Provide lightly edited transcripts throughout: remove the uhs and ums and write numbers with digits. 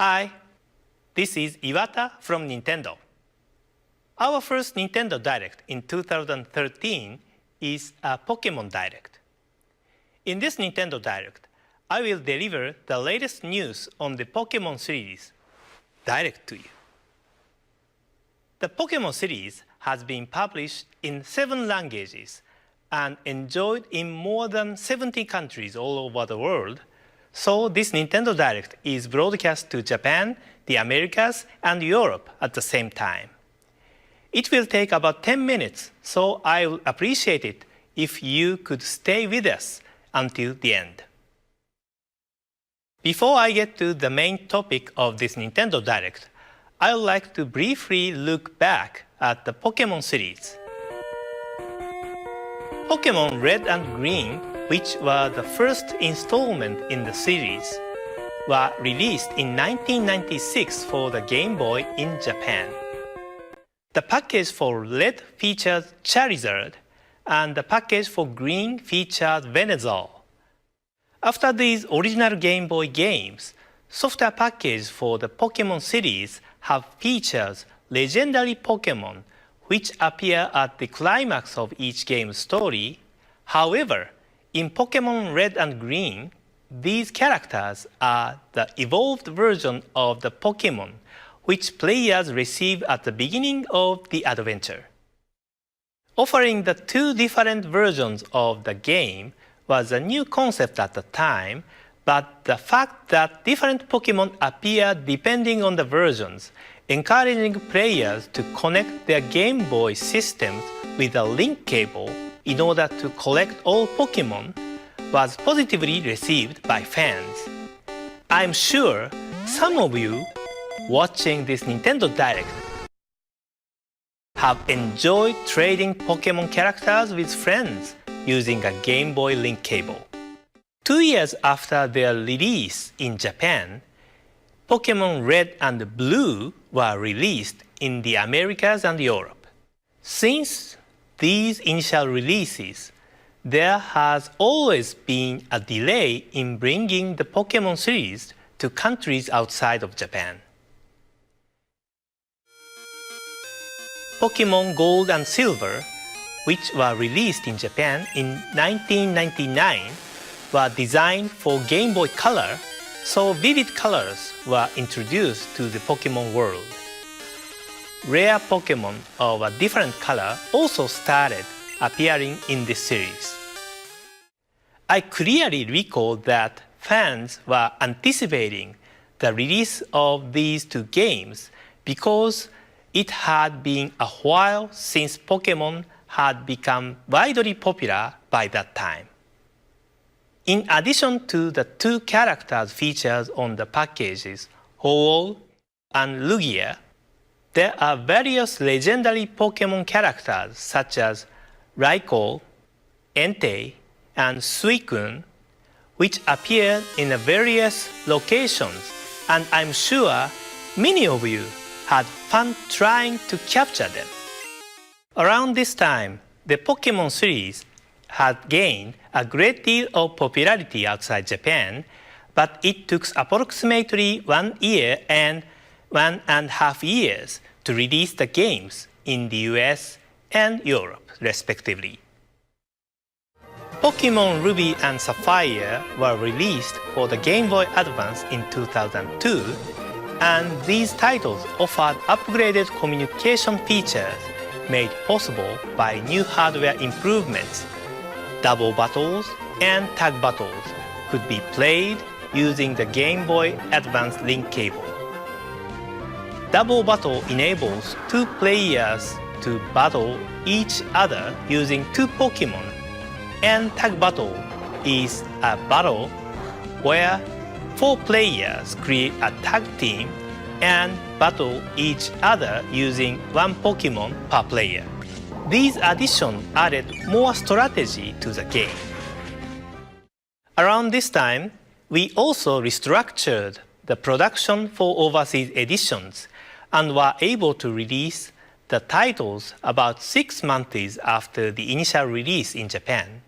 Hi, this is Iwata from Nintendo. Our first Nintendo Direct in 2013 is a Pokémon Direct. In this Nintendo Direct, I will deliver the latest news on the Pokémon series direct to you. The Pokémon series has been published in 7 languages and enjoyed in more than 70 countries all over the world. So this Nintendo Direct is broadcast to Japan, the Americas, and Europe at the same time. It will take about 10 minutes, so I would appreciate it if you could stay with us until the end. Before I get to the main topic of this Nintendo Direct, I would like to briefly look back at the Pokémon series. Pokémon Red and Green, which were the first installment in the series, were released in 1996 for the Game Boy in Japan. The package for Red featured Charizard, and the package for Green featured Venusaur. After these original Game Boy games, software packages for the Pokémon series have featured legendary Pokémon, which appear at the climax of each game's story. However, in Pokémon Red and Green, these characters are the evolved version of the Pokémon which players receive at the beginning of the adventure. Offering the 2 different versions of the game was a new concept at the time, but the fact that different Pokémon appear depending on the versions, encouraging players to connect their Game Boy systems with a link cable in order to collect all Pokémon, was positively received by fans. I'm sure some of you watching this Nintendo Direct have enjoyed trading Pokémon characters with friends using a Game Boy link cable. 2 years after their release in Japan, Pokémon Red and Blue were released in the Americas and Europe. Since these initial releases, there has always been a delay in bringing the Pokémon series to countries outside of Japan. Pokémon Gold and Silver, which were released in Japan in 1999, were designed for Game Boy Color, so vivid colors were introduced to the Pokémon world. Rare Pokémon of a different color also started appearing in this series. I clearly recall that fans were anticipating the release of these 2 games because it had been a while since Pokémon had become widely popular by that time. In addition to the 2 characters featured on the packages, Ho-Oh and Lugia, there are various legendary Pokémon characters such as Raikou, Entei, and Suicune, which appear in various locations, and I'm sure many of you had fun trying to capture them. Around this time, the Pokémon series had gained a great deal of popularity outside Japan, but it took approximately 1 year and 1.5 years to release the games in the US and Europe, respectively. Pokémon Ruby and Sapphire were released for the Game Boy Advance in 2002, and these titles offered upgraded communication features made possible by new hardware improvements. Double battles and tag battles could be played using the Game Boy Advance link cable. Double battle enables 2 players to battle each other using 2 Pokémon, and tag battle is a battle where 4 players create a tag team and battle each other using 1 Pokémon per player. These additions added more strategy to the game. Around this time, we also restructured the production for overseas editions and were able to release the titles about 6 months after the initial release in Japan.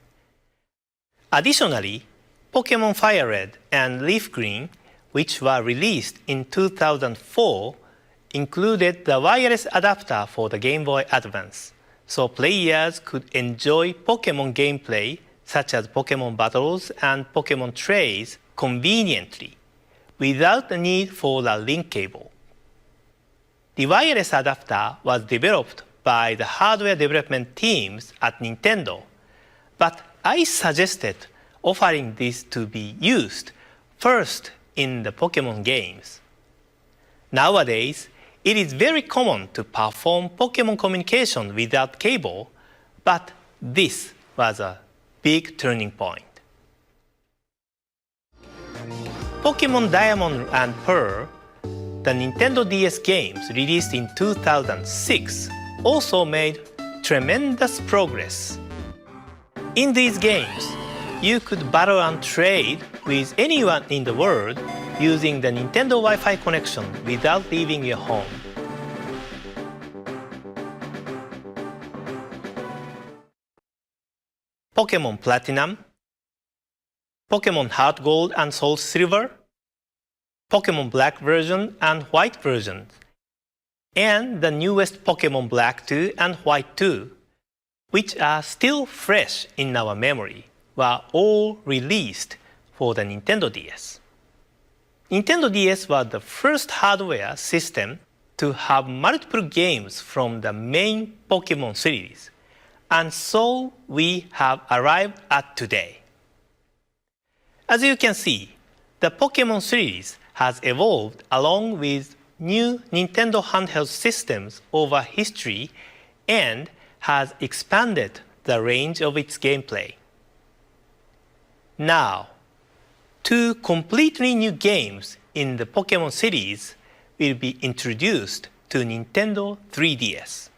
Additionally, Pokémon Fire Red and Leaf Green which were released in 2004, included the wireless adapter for the Game Boy Advance, so players could enjoy Pokémon gameplay such as Pokémon battles and Pokémon trays conveniently, without the need for a link cable. The wireless adapter was developed by the hardware development teams at Nintendo, but I suggested offering this to be used first in the Pokémon games. Nowadays, it is very common to perform Pokémon communication without cable, but this was a big turning point. Pokémon Diamond and Pearl, the Nintendo DS games released in 2006, also made tremendous progress. In these games, you could battle and trade with anyone in the world using the Nintendo Wi-Fi connection without leaving your home. Pokémon Platinum, Pokémon Heart Gold and Soul Silver, Pokémon Black version and White version, and the newest Pokémon Black 2 and White 2, which are still fresh in our memory, were all released for the Nintendo DS. Nintendo DS was the first hardware system to have multiple games from the main Pokémon series, and so we have arrived at today. As you can see, the Pokémon series has evolved along with new Nintendo handheld systems over history and has expanded the range of its gameplay. Now, two completely new games in the Pokémon series will be introduced to Nintendo 3DS.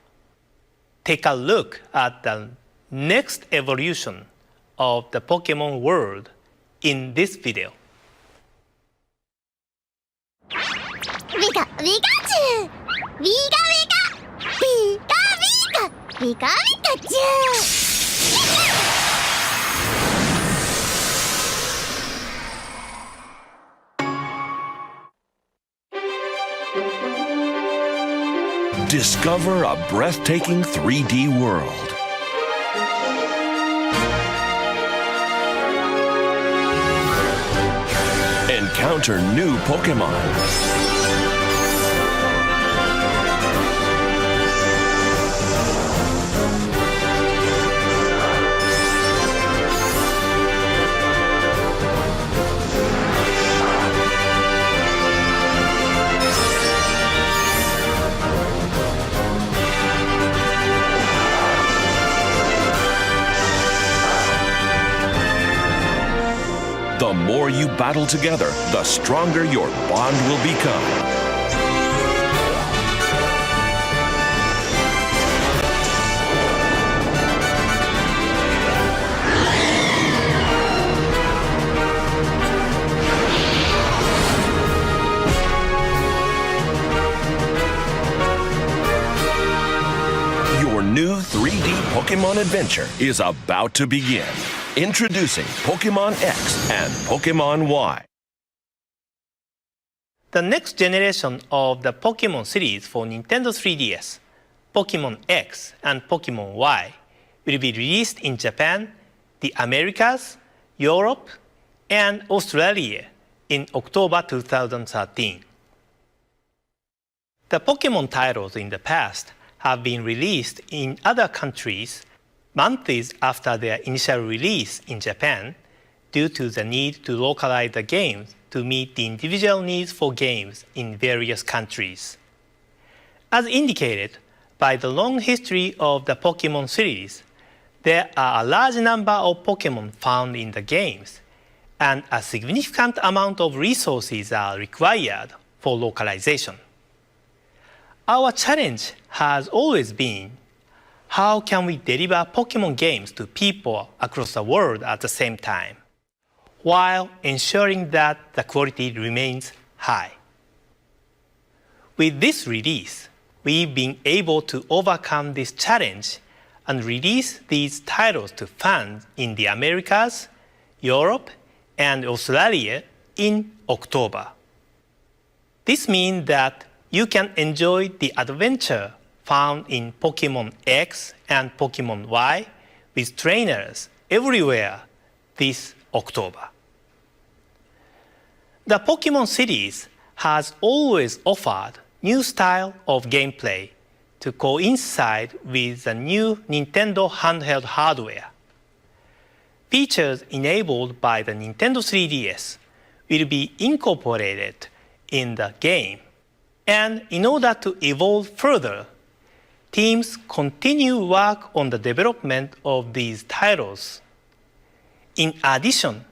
Take a look at the next evolution of the Pokémon world in this video. ビカピカチュウビカビカビカビカビカビカチュウ Discover a breathtaking 3D world. Encounter new Pokémon. The more you battle together, the stronger your bond will become. Your new 3D Pokémon adventure is about to begin. Introducing Pokémon X and Pokémon Y. The next generation of the Pokémon series for Nintendo 3DS, Pokémon X and Pokémon Y, will be released in Japan, the Americas, Europe, and Australia in October 2013. The Pokémon titles in the past have been released in other countries months after their initial release in Japan due to the need to localize the games to meet the individual needs for games in various countries. As indicated by the long history of the Pokémon series, there are a large number of Pokémon found in the games, and a significant amount of resources are required for localization. Our challenge has always been, how can we deliver Pokémon games to people across the world at the same time, while ensuring that the quality remains high? With this release, we've been able to overcome this challenge and release these titles to fans in the Americas, Europe, and Australia in October. This means that you can enjoy the adventure found in Pokémon X and Pokémon Y with trainers everywhere this October. The Pokémon series has always offered new style of gameplay to coincide with the new Nintendo handheld hardware. Features enabled by the Nintendo 3DS will be incorporated in the game. And in order to evolve further, teams continue work on the development of these titles. In addition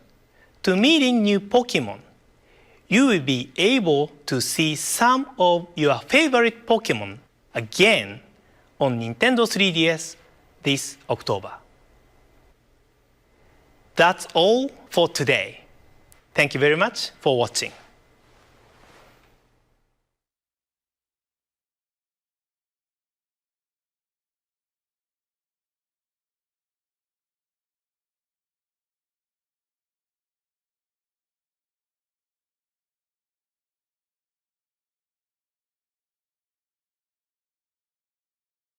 to meeting new Pokémon, you will be able to see some of your favorite Pokémon again on Nintendo 3DS this October. That's all for today. Thank you very much for watching.